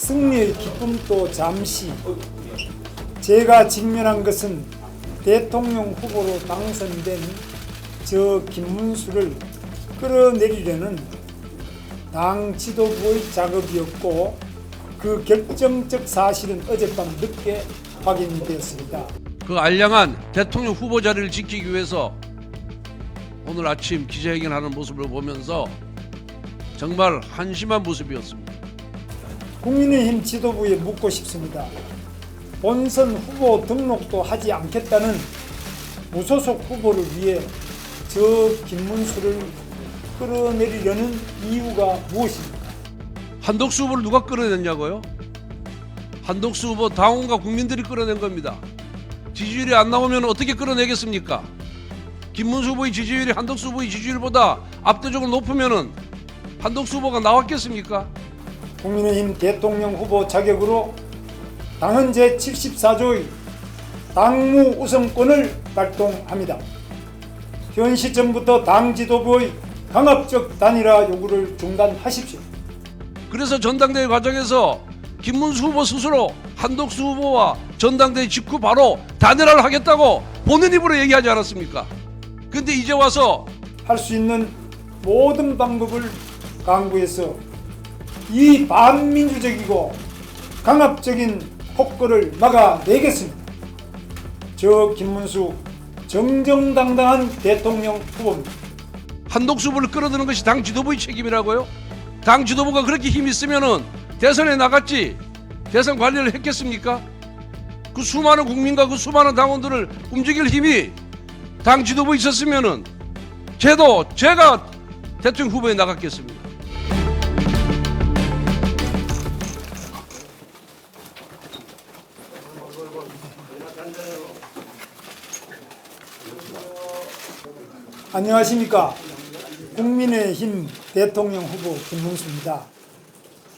승리의 기쁨도 잠시. 제가 직면한 것은 대통령 후보로 당선된 저 김문수를 끌어내리려는 당 지도부의 작업이었고, 그 결정적 사실은 어젯밤 늦게 확인이 되었습니다. 그 알량한 대통령 후보 자리를 지키기 위해서 오늘 아침 기자회견하는 모습을 보면서 정말 한심한 모습이었습니다. 국민의힘 지도부에 묻고 싶습니다. 본선 후보 등록도 하지 않겠다는 무소속 후보를 위해 저 김문수를 끌어내리려는 이유가 무엇입니까? 한덕수 후보를 누가 끌어냈냐고요? 한덕수 후보 당원과 국민들이 끌어낸 겁니다. 지지율이 안 나오면 어떻게 끌어내겠습니까? 김문수 후보의 지지율이 한덕수 후보의 지지율보다 압도적으로 높으면 한덕수 후보가 나왔겠습니까? 국민의힘 대통령 후보 자격으로 당헌 제74조의 당무 우선권을 발동합니다. 현 시점부터 당 지도부의 강압적 단일화 요구를 중단하십시오. 그래서 전당대회 과정에서 김문수 후보 스스로 한덕수 후보와 전당대회 직후 바로 단일화를 하겠다고 본인 입으로 얘기하지 않았습니까? 근데 이제 와서 할 수 있는 모든 방법을 강구해서 이 반민주적이고 강압적인 폭거를 막아내겠습니다. 저 김문수 정정당당한 대통령 후보입니다. 한덕수 후보를 끌어드는 것이 당 지도부의 책임이라고요? 당 지도부가 그렇게 힘이 있으면은 대선에 나갔지 대선 관리를 했겠습니까? 그 수많은 국민과 그 수많은 당원들을 움직일 힘이 당 지도부에 있었으면은 제가 대통령 후보에 나갔겠습니다. 안녕하십니까. 국민의힘 대통령 후보 김문수입니다.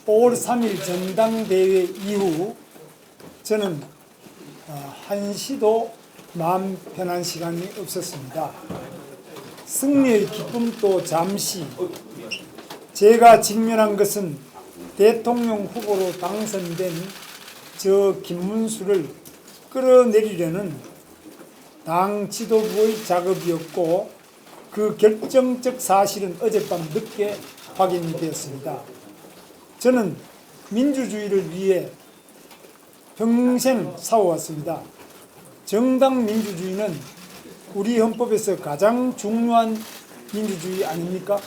5월 3일 전당대회 이후 저는 한시도 마음 편한 시간이 없었습니다. 승리의 기쁨도 잠시. 제가 직면한 것은 대통령 후보로 당선된 저 김문수를 끌어내리려는 당 지도부의 작업이었고, 그 결정적 사실은 어젯밤 늦게 확인이 되었습니다. 저는 민주주의를 위해 평생 싸워왔습니다. 정당 민주주의는 우리 헌법에서 가장 중요한 민주주의 아닙니까?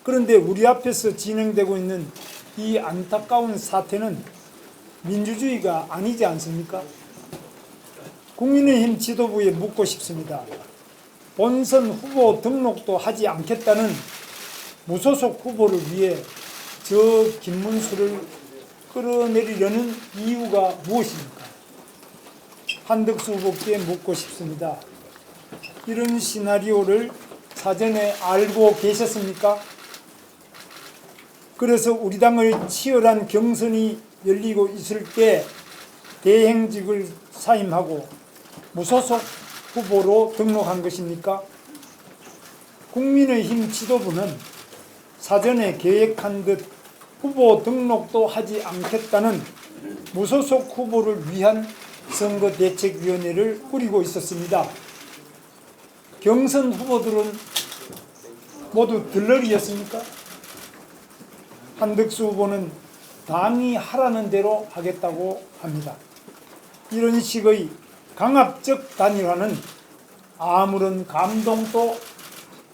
그런데 우리 앞에서 진행되고 있는 이 안타까운 사태는 민주주의가 아니지 않습니까? 국민의힘 지도부에 묻고 싶습니다. 본선 후보 등록도 하지 않겠다는 무소속 후보를 위해 저 김문수를 끌어내리려는 이유가 무엇입니까? 한덕수 후보께 묻고 싶습니다. 이런 시나리오를 사전에 알고 계셨습니까? 그래서 우리 당의 치열한 경선이 열리고 있을 때 대행직을 사임하고 무소속 후보로 등록한 것입니까? 국민의힘 지도부는 사전에 계획한 듯 후보 등록도 하지 않겠다는 무소속 후보를 위한 선거대책위원회를 꾸리고 있었습니다. 경선 후보들은 모두 들러리였습니까? 한덕수 후보는 당이 하라는 대로 하겠다고 합니다. 이런 식의 강압적 단일화는 아무런 감동도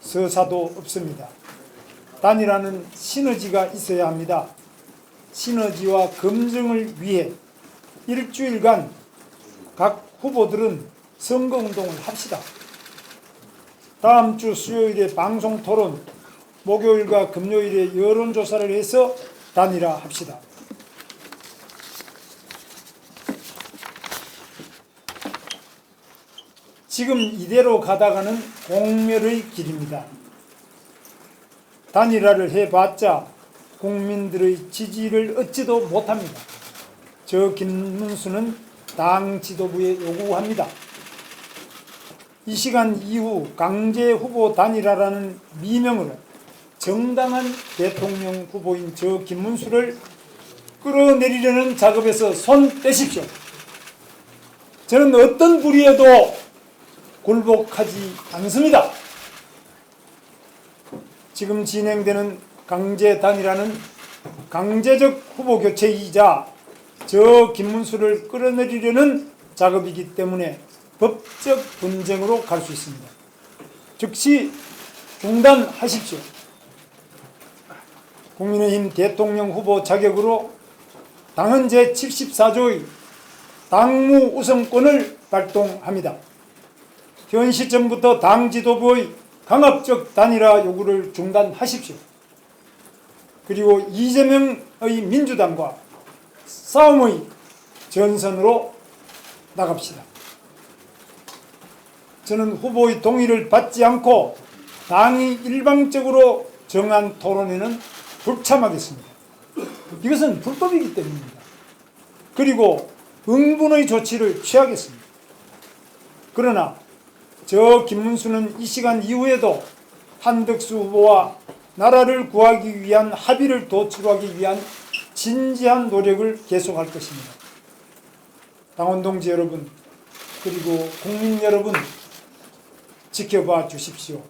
서사도 없습니다. 단일화는 시너지가 있어야 합니다. 시너지와 검증을 위해 일주일간 각 후보들은 선거운동을 합시다. 다음 주 수요일에 방송 토론, 목요일과 금요일에 여론조사를 해서 단일화 합시다. 지금 이대로 가다가는 공멸의 길입니다. 단일화를 해봤자 국민들의 지지를 얻지도 못합니다. 저 김문수는 당 지도부에 요구합니다. 이 시간 이후 강제 후보 단일화라는 미명으로 정당한 대통령 후보인 저 김문수를 끌어내리려는 작업에서 손 떼십시오. 저는 어떤 불의에도 굴복하지 않습니다. 지금 진행되는 강제단일화는 강제적 후보 교체이자 저 김문수를 끌어내리려는 작업이기 때문에 법적 분쟁으로 갈 수 있습니다. 즉시 중단하십시오. 국민의힘 대통령 후보 자격으로 당헌 제74조의 당무 우선권을 발동합니다. 현 시점부터 당 지도부의 강압적 단일화 요구를 중단하십시오. 그리고 이재명의 민주당과 싸움의 전선으로 나갑시다. 저는 후보의 동의를 받지 않고 당이 일방적으로 정한 토론회는 불참하겠습니다. 이것은 불법이기 때문입니다. 그리고 응분의 조치를 취하겠습니다. 그러나 저 김문수는 이 시간 이후에도 한덕수 후보와 나라를 구하기 위한 합의를 도출하기 위한 진지한 노력을 계속할 것입니다. 당원 동지 여러분, 그리고 국민 여러분, 지켜봐 주십시오.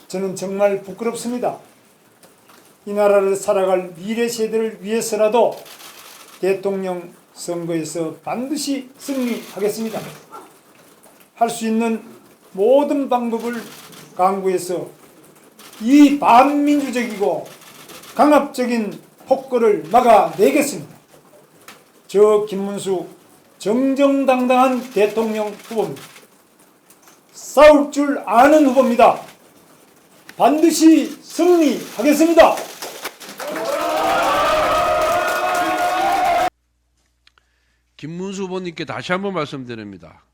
저는 정말 부끄럽습니다. 이 나라를 살아갈 미래 세대를 위해서라도 대통령 선거에서 반드시 승리하겠습니다. 할 수 있는 모든 방법을 강구해서 이 반민주적이고 강압적인 폭거를 막아내겠습니다. 저 김문수 정정당당한 대통령 후보입니다. 싸울 줄 아는 후보입니다. 반드시 승리하겠습니다. 김문수 후보님께 다시 한번 말씀드립니다.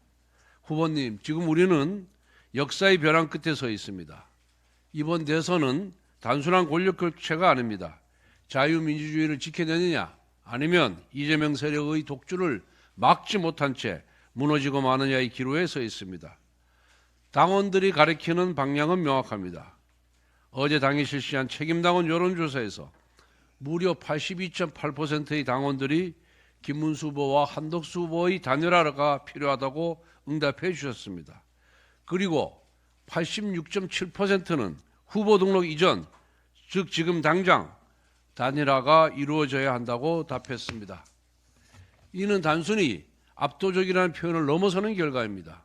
후보님, 지금 우리는 역사의 벼랑 끝에 서 있습니다. 이번 대선은 단순한 권력 교체가 아닙니다. 자유민주주의를 지켜내느냐, 아니면 이재명 세력의 독주를 막지 못한 채 무너지고 마느냐의 기로에 서 있습니다. 당원들이 가리키는 방향은 명확합니다. 어제 당이 실시한 책임당원 여론조사에서 무려 82.8%의 당원들이 김문수 후보와 한덕수 후보의 단일화가 필요하다고 응답해 주셨습니다. 그리고 86.7%는 후보 등록 이전, 즉 지금 당장 단일화가 이루어져야 한다고 답했습니다. 이는 단순히 압도적이라는 표현을 넘어서는 결과입니다.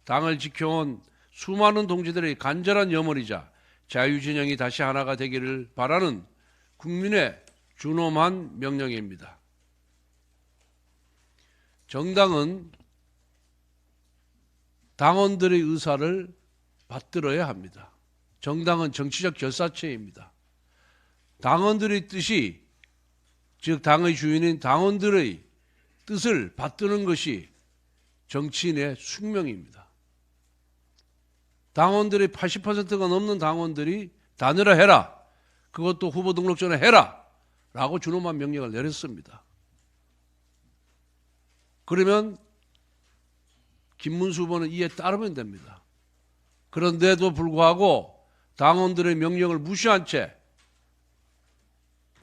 당을 지켜온 수많은 동지들의 간절한 염원이자 자유진영이 다시 하나가 되기를 바라는 국민의 준엄한 명령입니다. 정당은 당원들의 의사를 받들어야 합니다. 정당은 정치적 결사체입니다. 당원들의 뜻이, 즉 당의 주인인 당원들의 뜻을 받드는 것이 정치인의 숙명입니다. 당원들의 80%가 넘는 당원들이 단일화해라, 그것도 후보 등록 전에 해라 라고 준엄한 명령을 내렸습니다. 그러면 김문수 후보는 이에 따르면 됩니다. 그런데도 불구하고 당원들의 명령을 무시한 채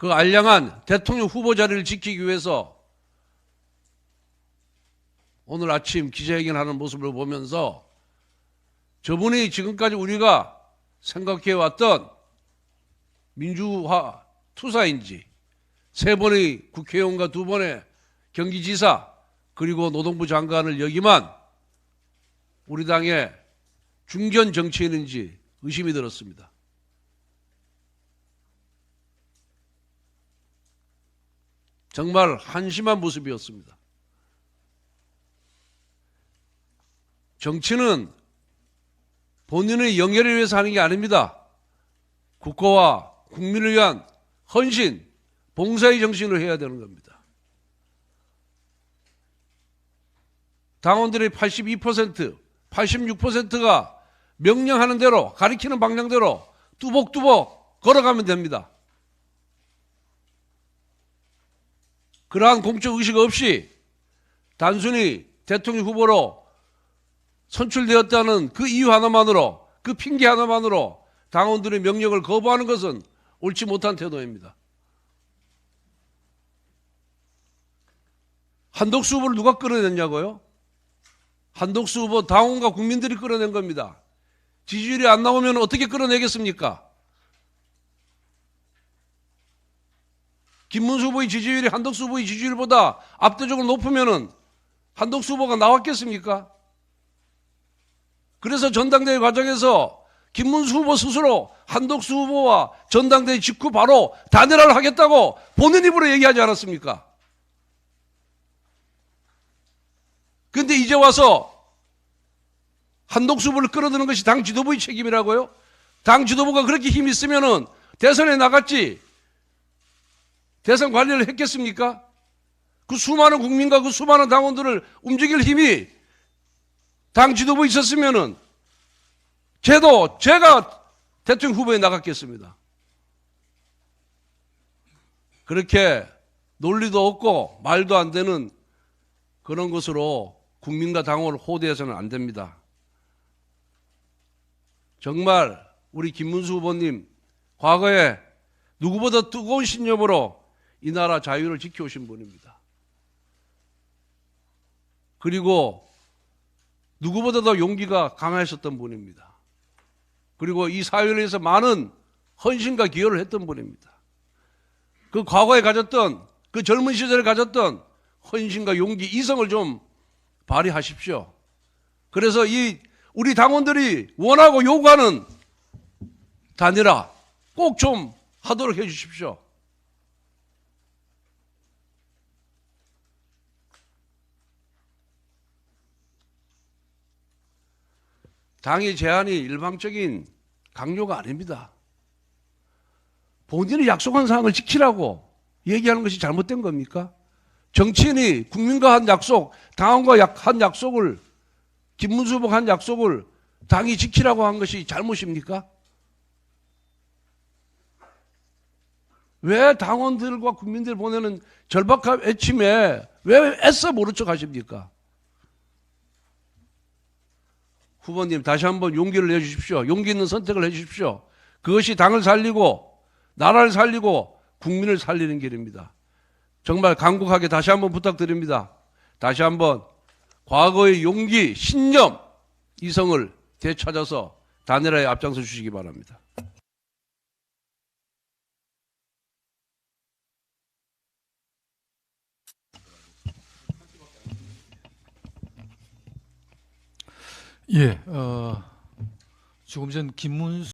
그 알량한 대통령 후보 자리를 지키기 위해서 오늘 아침 기자회견하는 모습을 보면서 저분이 지금까지 우리가 생각해왔던 민주화 투사인지, 3번의 국회의원과 2번의 경기지사 그리고 노동부 장관을 역임한 우리 당의 중견 정치인인지 의심이 들었습니다. 정말 한심한 모습이었습니다. 정치는 본인의 영예를 위해서 하는 게 아닙니다. 국가와 국민을 위한 헌신, 봉사의 정신을 해야 되는 겁니다. 당원들의 82%, 86%가 명령하는 대로, 가리키는 방향대로 뚜벅뚜벅 걸어가면 됩니다. 그러한 공적 의식 없이 단순히 대통령 후보로 선출되었다는 그 이유 하나만으로, 그 핑계 하나만으로 당원들의 명령을 거부하는 것은 옳지 못한 태도입니다. 한덕수 후보를 누가 끌어냈냐고요? 한덕수 후보 당원과 국민들이 끌어낸 겁니다. 지지율이 안 나오면 어떻게 끌어내겠습니까? 김문수 후보의 지지율이 한덕수 후보의 지지율보다 압도적으로 높으면은 한덕수 후보가 나왔겠습니까? 그래서 전당대회 과정에서 김문수 후보 스스로 한덕수 후보와 전당대회 직후 바로 단일화를 하겠다고 본인 입으로 얘기하지 않았습니까? 근데 이제 와서 한덕수 후보를 끌어드는 것이 당 지도부의 책임이라고요? 당 지도부가 그렇게 힘이 있으면은 대선에 나갔지 대선 관리를 했겠습니까? 그 수많은 국민과 그 수많은 당원들을 움직일 힘이 당 지도부에 있었으면은 제가 대통령 후보에 나갔겠습니다. 그렇게 논리도 없고 말도 안 되는 그런 것으로 국민과 당원을 호도해서는 안 됩니다. 정말 우리 김문수 후보님 과거에 누구보다 뜨거운 신념으로 이 나라 자유를 지켜오신 분입니다. 그리고 누구보다 더 용기가 강하셨던 분입니다. 그리고 이 사회를 위해서 많은 헌신과 기여를 했던 분입니다. 그 과거에 가졌던 그 젊은 시절에 가졌던 헌신과 용기, 이성을 좀 발휘하십시오. 그래서 우리 당원들이 원하고 요구하는 단일화 꼭 좀 하도록 해 주십시오. 당의 제안이 일방적인 강요가 아닙니다. 본인이 약속한 사항을 지키라고 얘기하는 것이 잘못된 겁니까? 정치인이 국민과 한 약속, 당원과 한 약속을, 김문수 후보가 한 약속을 당이 지키라고 한 것이 잘못입니까? 왜 당원들과 국민들 보내는 절박한 외침에 왜 애써 모른 척 하십니까? 후보님 다시 한번 용기를 내주십시오. 용기 있는 선택을 해주십시오. 그것이 당을 살리고 나라를 살리고 국민을 살리는 길입니다. 정말 간곡하게 다시 한번 부탁드립니다. 다시 한번 과거의 용기, 신념, 이성을 되찾아서 단일화에 앞장서 주시기 바랍니다. 예, 조금 전 김문수